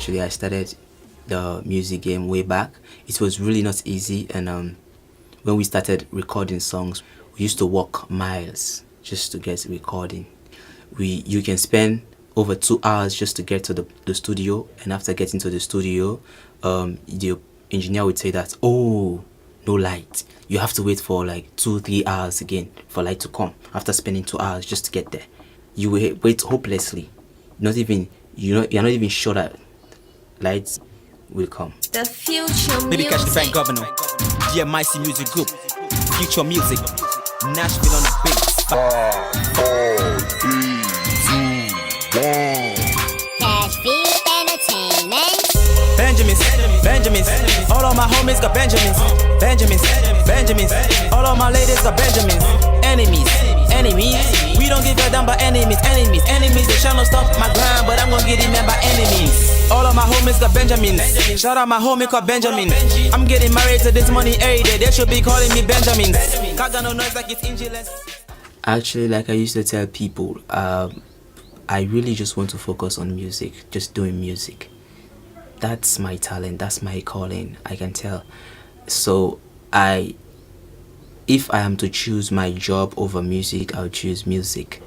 actually. I started the music game way back. It was really not easy, and when we started recording songs, we used to walk miles just to get recording. You can spend over 2 hours just to get to the studio, and after getting to the studio, the engineer would say that, oh, no light. You have to wait for like 2-3 hours again for light to come after spending 2 hours just to get there. You will wait hopelessly. You're not even sure that lights will come. The future Maybe catch the music. bank governor. GMIC Music Group. Future Music. Nashville on the beats. 5, 4, 3, 2, 1. Cash Beat Entertainment. Benjamins. All of my homies got Benjamins. Benjamins. All of my ladies got Benjamins. Enemies. We don't give a damn about enemies. They shall not stop my grind, but I'm gonna get it man by enemies. All of my homies got Benjamins. Shout out my homie called Benjamin. I'm getting married to this money every day. They should be calling me Benjamins. Got no noise like it's ingeless. Actually, like I used to tell people, I really just want to focus on music, just doing music. That's my talent, that's my calling, I can tell. So if I am to choose my job over music, I'll choose music.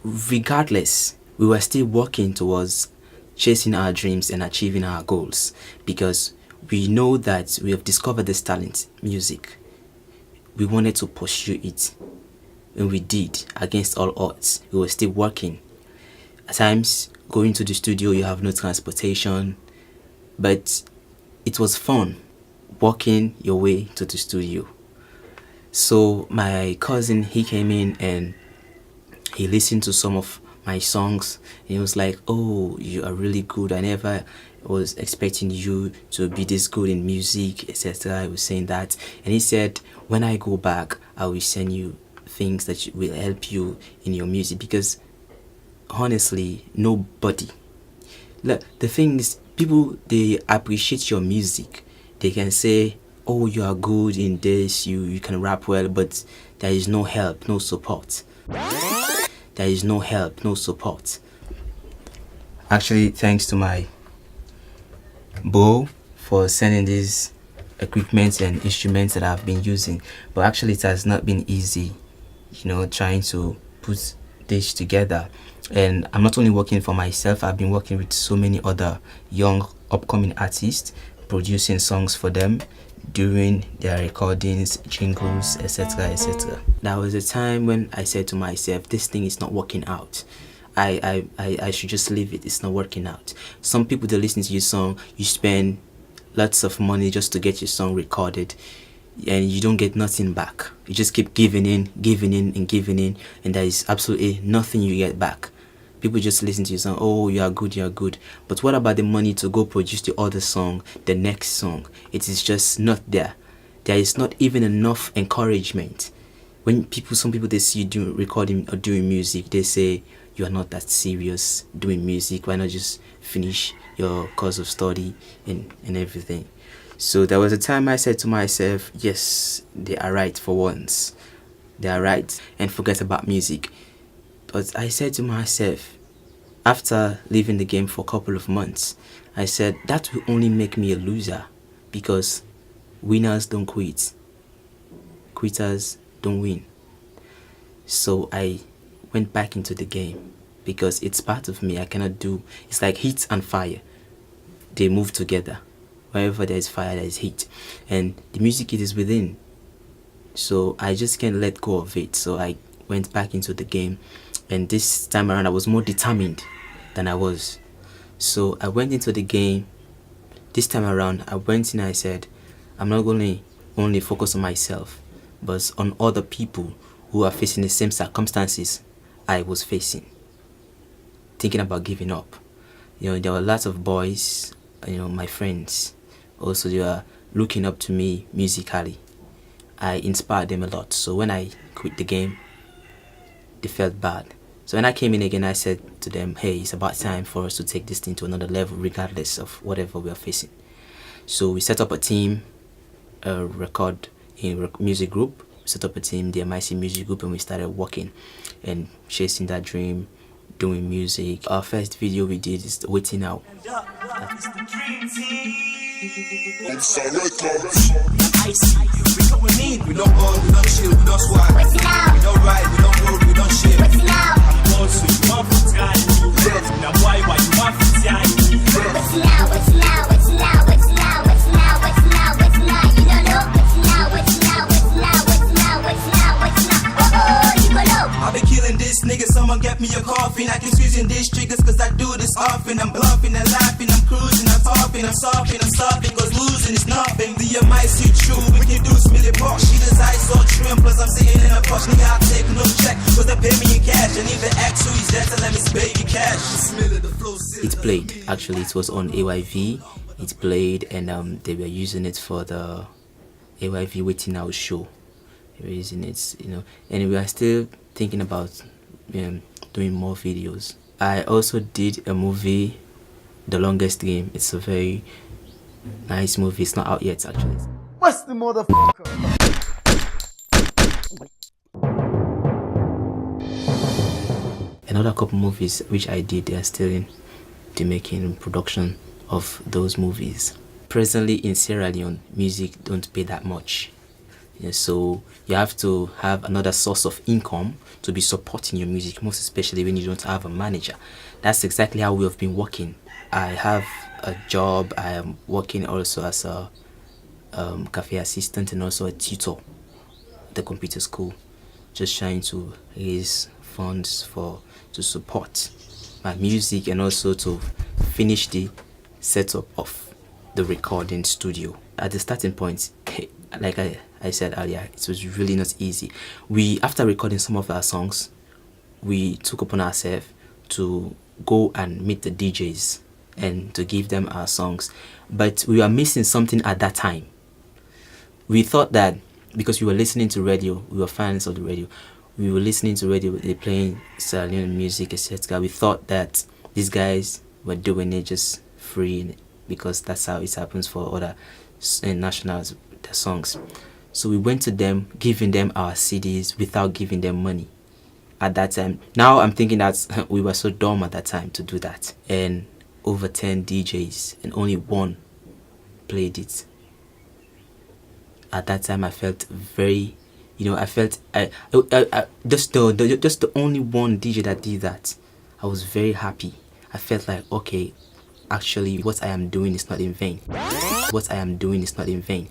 Regardless, we were still working towards chasing our dreams and achieving our goals, because we know that we have discovered this talent, music. We wanted to pursue it, and we did. Against all odds, we were still working. At times, going to the studio, you have no transportation, but it was fun walking your way to the studio. So my cousin, he came in and he listened to some of my songs, and he was like, oh, you are really good. I never was expecting you to be this good in music, etc. I was saying that, and he said, when I go back, I will send you things that will help you in your music, because honestly, nobody, look, the thing is, people, they appreciate your music. They can say, oh, you are good in this, you can rap well, but there is no help, no support. There is no help, no support. Actually, thanks to my bro for sending these equipment and instruments that I've been using, but actually it has not been easy, trying to put this together. And I'm not only working for myself, I've been working with so many other young upcoming artists, producing songs for them, doing their recordings, jingles, etc. There was a time when I said to myself, this thing is not working out. I should just leave it. It's not working out. Some people, they listen to your song, you spend lots of money just to get your song recorded, and you don't get nothing back. You just keep giving in, and there is absolutely nothing you get back. People just listen to your song, oh, you are good. But what about the money to go produce the other song, the next song? It is just not there. There is not even enough encouragement. When some people, they see you recording or doing music, they say, you are not that serious doing music. Why not just finish your course of study and everything? So there was a time I said to myself, yes, they are right for once. They are right, and forget about music. But I said to myself, after leaving the game for a couple of months, I said, that will only make me a loser, because winners don't quit. Quitters don't win. So I went back into the game, because it's part of me. I cannot do, it's like heat and fire. They move together. Wherever there is fire, there is heat. And the music, it is within. So I just can't let go of it. So I went back into the game. And this time around, I was more determined than I was. So I went into the game. This time around, I went in and I said, I'm not going to only focus on myself, but on other people who are facing the same circumstances I was facing. Thinking about giving up. There were lots of boys, my friends. Also, they were looking up to me musically. I inspired them a lot. So when I quit the game, they felt bad. So when I came in again, I said to them, hey, it's about time for us to take this thing to another level, regardless of whatever we are facing. So we set up a team, a music group. We set up a team, the MIC Music Group, and we started working and chasing that dream, doing music. Our first video we did is Waiting Out. It's a records. Icy, we come with me. We don't ball, we don't chill, we don't swag. What's it out? We don't ride, we don't roll, we don't shit. What's it out? Also, you want to try. Now why you want to try? What's it out? What's it out? What's it out? What's it out? What's it out? What's it out? What's it out? You don't know. What's it out? What's it out? What's it out? What's it out? What's it out? What's it out? Oh, you gon' know. I've been killing this nigga, someone get me a coffin. I keep squeezing these triggers cause I do this often. I'm bluffing and laughing, I'm cruising, I'm popping, I'm stopping, cause losing is nothing. The might see true, we can do Smiley Park. She does eyes so trim, plus I'm sitting in a posh. Nigga, I take no check, cause they pay me in cash. And even X who is there to let me baby cash. The flow It played, actually it was on AYV. It played and they were using it for the AYV Waiting Out show. They were using it, you know, and we are still thinking about doing more videos. I also did a movie, The Longest Game. It's a very nice movie. It's not out yet actually. What's the motherfucker? Another couple movies which I did, they are still in the making production of those movies. Presently in Sierra Leone, music don't pay that much. Yeah, so you have to have another source of income to be supporting your music, most especially when you don't have a manager. That's exactly how we have been working. I have a job. I am working also as a cafe assistant and also a tutor at the computer school, just trying to raise funds to support my music and also to finish the setup of the recording studio. At the starting point, like I said earlier, it was really not easy. After recording some of our songs, we took upon ourselves to go and meet the DJs and to give them our songs, but we were missing something at that time. We thought that because we were listening to radio, we were fans of the radio, we were listening to radio, they're playing Sierra Leone music, etc. We thought that these guys were doing it just free because that's how it happens for other nationals, their songs. So we went to them, giving them our CDs without giving them money at that time. Now I'm thinking that we were so dumb at that time to do that. And over 10 DJs and only one played it. At that time I felt very, I felt just the only one DJ that did that. I was very happy. I felt like, okay, actually what I am doing is not in vain. What I am doing is not in vain.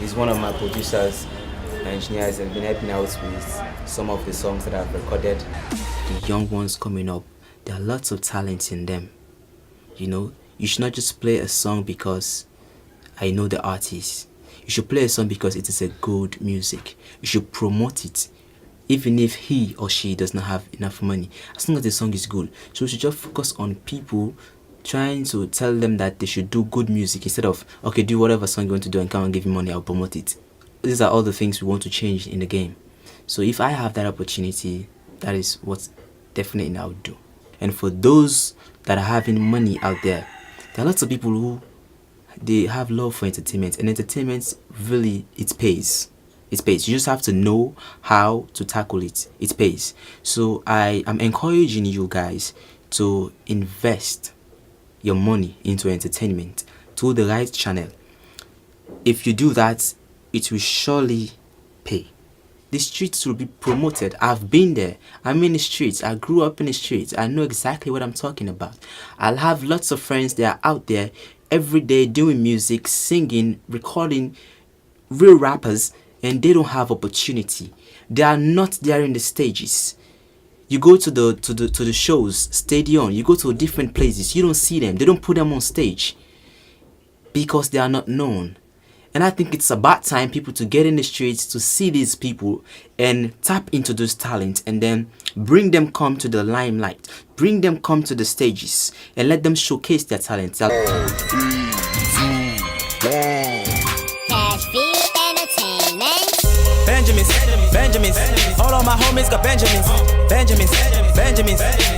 He's one of my producers and engineers and been helping out with some of the songs that I've recorded. The young ones coming up, there are lots of talent in them. You should not just play a song because I know the artist. You should play a song because it is a good music. You should promote it, even if he or she does not have enough money, as long as the song is good. So we should just focus on people, trying to tell them that they should do good music instead of, okay, do whatever song you want to do and come and give me money, I'll promote it. These are all the things we want to change in the game. So if I have that opportunity, that is what definitely I would do. And for those that are having money out there are lots of people who they have love for entertainment, and entertainment really, it pays. It pays. You just have to know how to tackle it. It pays. So I am encouraging you guys to invest your money into entertainment to the right channel. If you do that, it will surely pay. The streets will be promoted. I've been there. I'm in the streets. I grew up in the streets. I know exactly what I'm talking about. I'll have lots of friends that are out there every day doing music, singing, recording, real rappers, and they don't have opportunity. They are not there in the stages. You go to the shows, stadium, you go to different places, you don't see them. They don't put them on stage because they are not known. And I think it's about time people to get in the streets to see these people and tap into those talents and then bring them come to the limelight, bring them come to the stages and let them showcase their talents. Cash Feed Entertainment. Benjamins, all of my homies got Benjamins,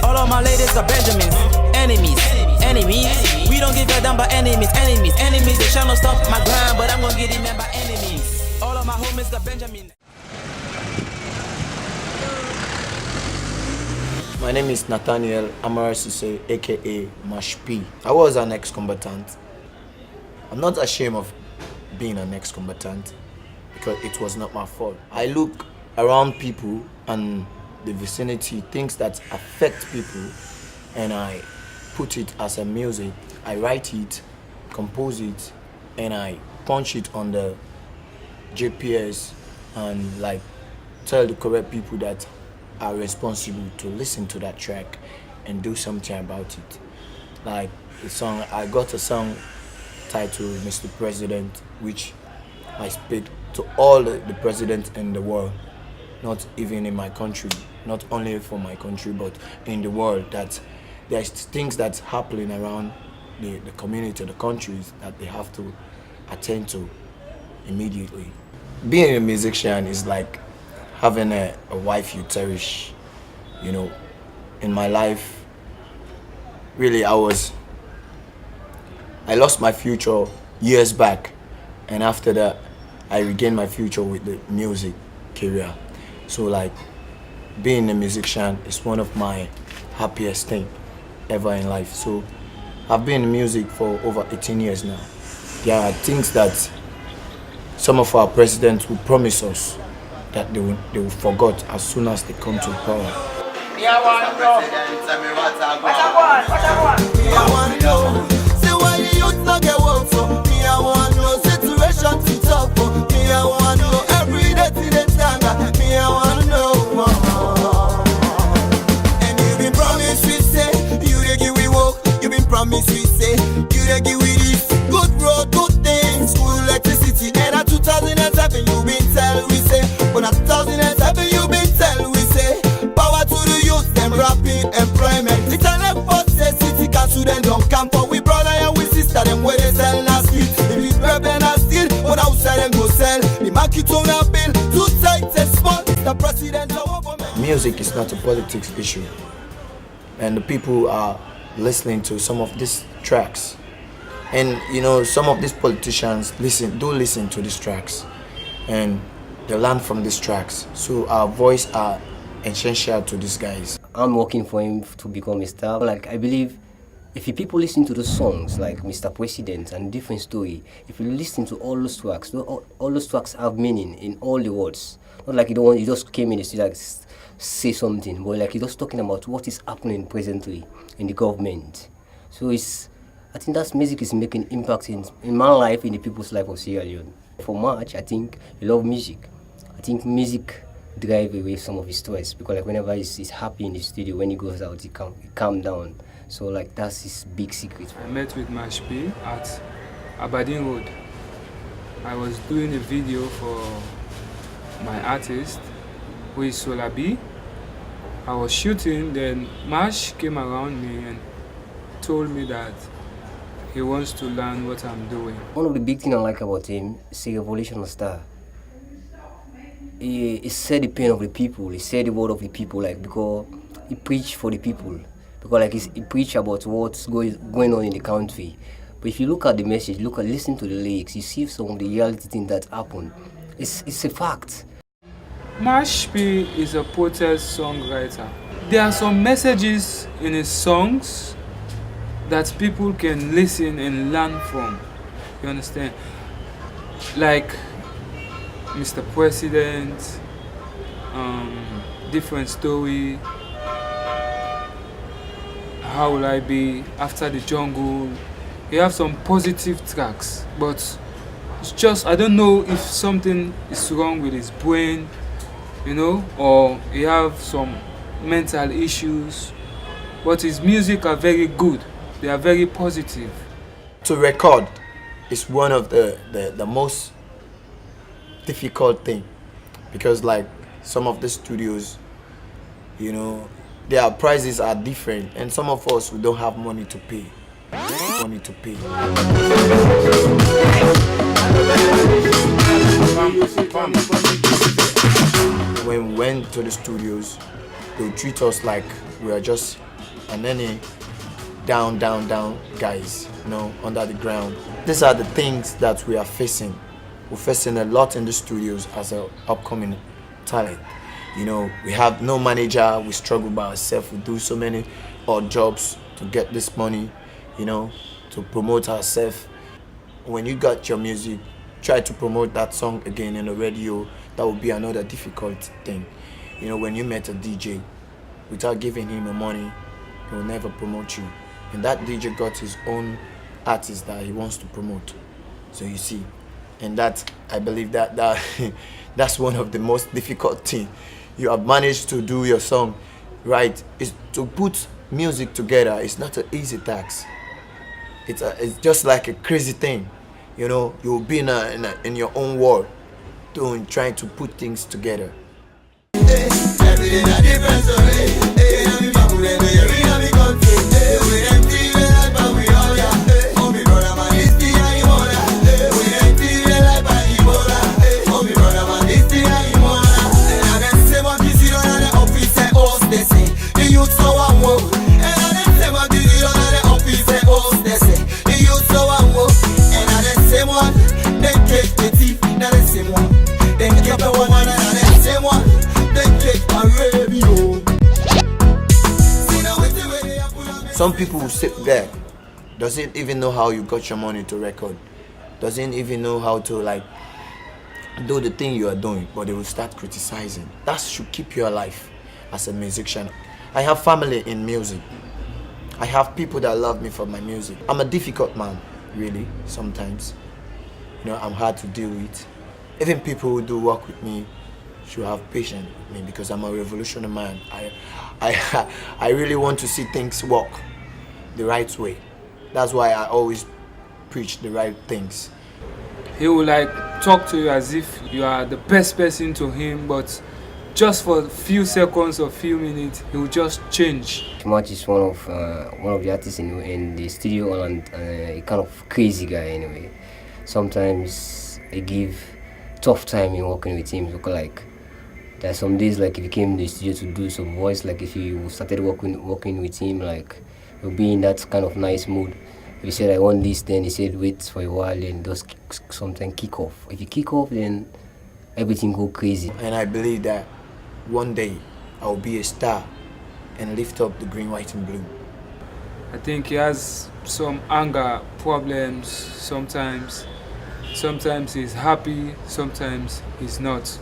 all of my ladies got Benjamins. Enemies, we don't give a damn by enemies. They shall not stop my grind, but I'm gonna get them by enemies. my homies got Benjamin. My name is Nathaniel Amarasuse, aka Mash P. I was an ex-combatant. I'm not ashamed of being an ex-combatant because it was not my fault. I look around people and the vicinity, things that affect people, and I put it as a music. I write it, compose it, and I punch it on the GPS and like tell the correct people that are responsible to listen to that track and do something about it. Like the song, I got a song titled Mr. President, which I speak to all the presidents in the world, not even in my country, not only for my country, but in the world, that there's things that's happening around the community, the countries that they have to attend to immediately. Being a musician is like having a wife you cherish, you know. In my life, really, I lost my future years back, and after that, I regained my future with the music career. So like, being a musician is one of my happiest things ever in life. So I've been in music for over 18 years now. There are things that some of our presidents will promise us that they will forget as soon as they come to power. Promise we say, you dey give we this good road, good things, good electricity. And at 2007 you been tell we say, but at 2007 you been tell we say, power to the youth, them rapid employment. The talent for the city council then don't camp for we brother and we sister them where they sell last week. If it's urban and still, but outside them go sell. The market on a bill, too tight and small. The president Music is not a politics issue, and the people are listening to some of these tracks, and you know, some of these politicians do listen to these tracks and they learn from these tracks, so our voice are essential to these guys. I'm working for him to become a star. Like, I believe if you people listen to the songs like Mr. President and Different Story, if you listen to all those tracks, all those tracks have meaning in all the words. Not like you just came in and like say something, but like you're just talking about what is happening presently in the government. So I think that music is making impact in my life, in the people's life of Sierra Leone. For March, I think he love music. I think music drive away some of his stress, because like whenever he's happy in the studio, when he goes out, he calm down. So like that's his big secret. I met with Mash P at Aberdeen Road. I was doing a video for my artist, who is Solar B. I was shooting, then Mash came around me and told me that he wants to learn what I'm doing. One of the big things I like about him is a revolutionary star. He said the pain of the people, he said the word of the people, like, because he preached for the people. Because like he preached about what's going on in the country. But if you look at the message, listen to the lyrics, you see some of the reality things that happen. It's a fact. Mash P is a protest songwriter. There are some messages in his songs that people can listen and learn from. You understand? Like Mr. President, Different Story, How Will I Be, After the Jungle. He have some positive tracks, but it's just, I don't know if something is wrong with his brain, you know, or he have some mental issues, but his music are very good. They are very positive. To record is one of the most difficult thing, because like some of the studios, you know, their prices are different, and some of us, we don't have money to pay. When we went to the studios, they would treat us like we are just an any down guys, you know, under the ground. These are the things that we are facing we're facing a lot in the studios as an upcoming talent. You know, we have no manager, we struggle by ourselves, we do so many odd jobs to get this money, you know, to promote ourselves. When you got your music, try to promote that song again in the radio. That would be another difficult thing. You know, when you met a DJ, without giving him the money, he will never promote you. And that DJ got his own artist that he wants to promote. So you see, and that, I believe that that's one of the most difficult things. You have managed to do your song right. Is to put music together. It's not an easy task. It's just like a crazy thing. You know, you'll be in your own world, trying to put things together. Some people will sit there, doesn't even know how you got your money to record, doesn't even know how to like do the thing you are doing, but they will start criticizing. That should keep you alive as a musician. I have family in music. I have people that love me for my music. I'm a difficult man, really, sometimes. You know, I'm hard to deal with. Even people who do work with me should have patience with me because I'm a revolutionary man. I really want to see things work the right way. That's why I always preach the right things. He will like talk to you as if you are the best person to him, but just for a few seconds or few minutes, he will just change. March is one of the artists in the studio and a kind of crazy guy anyway. Sometimes I give tough time in working with him because like there's some days like if he came in the studio to do some voice, like if you started working with him, like you'll be in that kind of nice mood. If you said I want this, then he said wait for a while and just sometimes kick off. If you kick off, then everything go crazy. And I believe that one day I'll be a star and lift up the green, white and blue. I think he has some anger problems sometimes. Sometimes he's happy, sometimes he's not.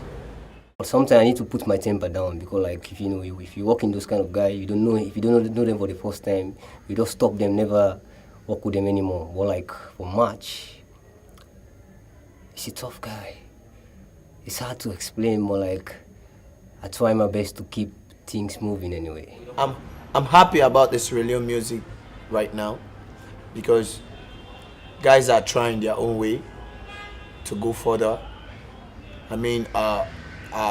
Sometimes I need to put my temper down because, like, if you work in those kind of guys, if you don't know them for the first time, you just stop them, never work with them anymore. But like for March, he's a tough guy. It's hard to explain, but like I try my best to keep things moving anyway. I'm happy about this Sierra Leone music right now because guys are trying their own way to go further. I mean, our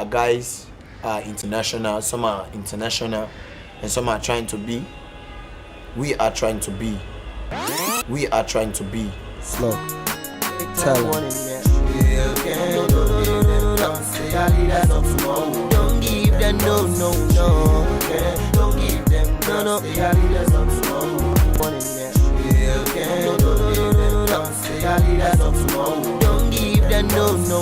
guys are international, some are international, and some are trying to be. We are trying to be. We are trying to be. Slow. Talent. Don't give them no. Don't give them no. Don't give them no. Don't give them no.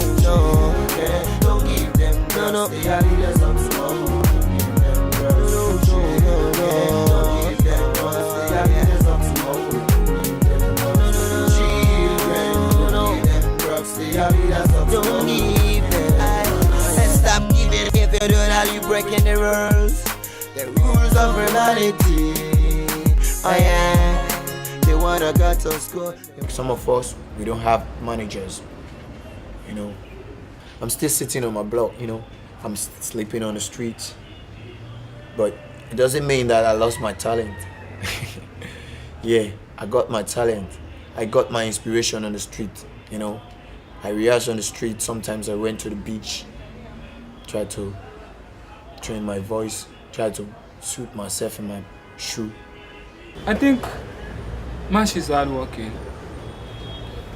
Don't give them. And stop giving if you don't how you breaking the rules of humanity. Oh yeah, they wanna go to school. Some of us, we don't have managers, you know. I'm still sitting on my block, you know. I'm sleeping on the streets. But it doesn't mean that I lost my talent. Yeah, I got my talent. I got my inspiration on the street, you know. I rehearsed on the street. Sometimes I went to the beach, tried to train my voice, tried to suit myself in my shoe. I think March is hardworking.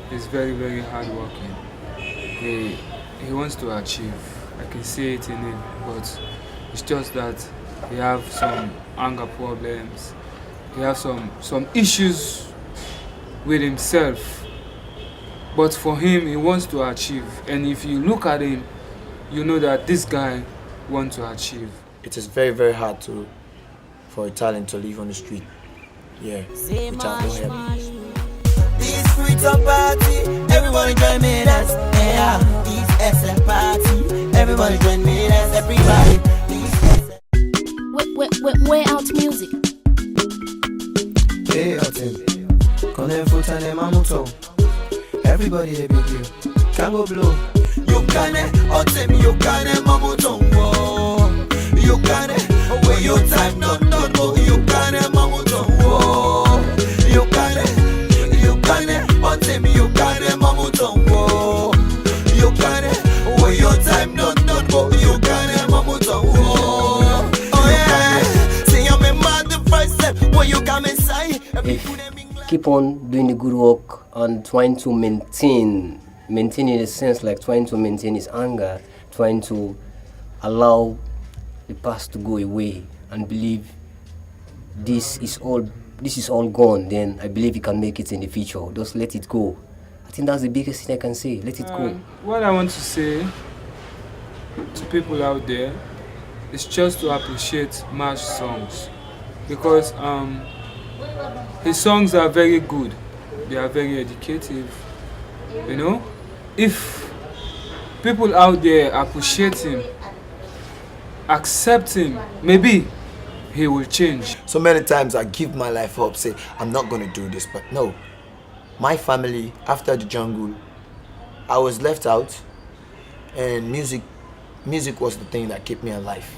He's very, very hardworking. He wants to achieve. I can see it in him, but it's just that he have some anger problems. He has some issues with himself. but for him, he wants to achieve. And if you look at him, you know that this guy wants to achieve. It is very, very hard for a talent to live on the street. Yeah, without no help. These streets are party, everybody join me dance. Yeah, these SM party, everybody join me dance. Everybody, Way out music. hey, Otim, Colin Foot and Mamuto. Everybody they big you, can go blow. You can Otim, you can Mamuto. You can where your time not go. You can Mamuto. You can Otim, you can Mamuto. You can where your time not go. You can Mamuto. Oh yeah, see I'm a mad the first step when you come inside. If keep on doing the good work and trying to maintain in a sense, like trying to maintain his anger, trying to allow the past to go away and believe this is all gone, then I believe he can make it in the future. Just let it go. I think that's the biggest thing I can say. Let it go. What I want to say to people out there is just to appreciate Marsh's songs, because his songs are very good. They are very educative. You know, if people out there appreciate him, accept him, maybe he will change. So many times I give my life up, say I'm not gonna do this, but no. My family, after the jungle, I was left out, and music was the thing that kept me alive.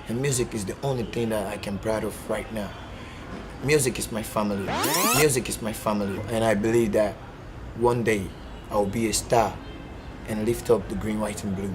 And music is the only thing that I can proud of right now. Music is my family. Music is my family, and I believe that one day I will be a star and lift up the green, white, and blue.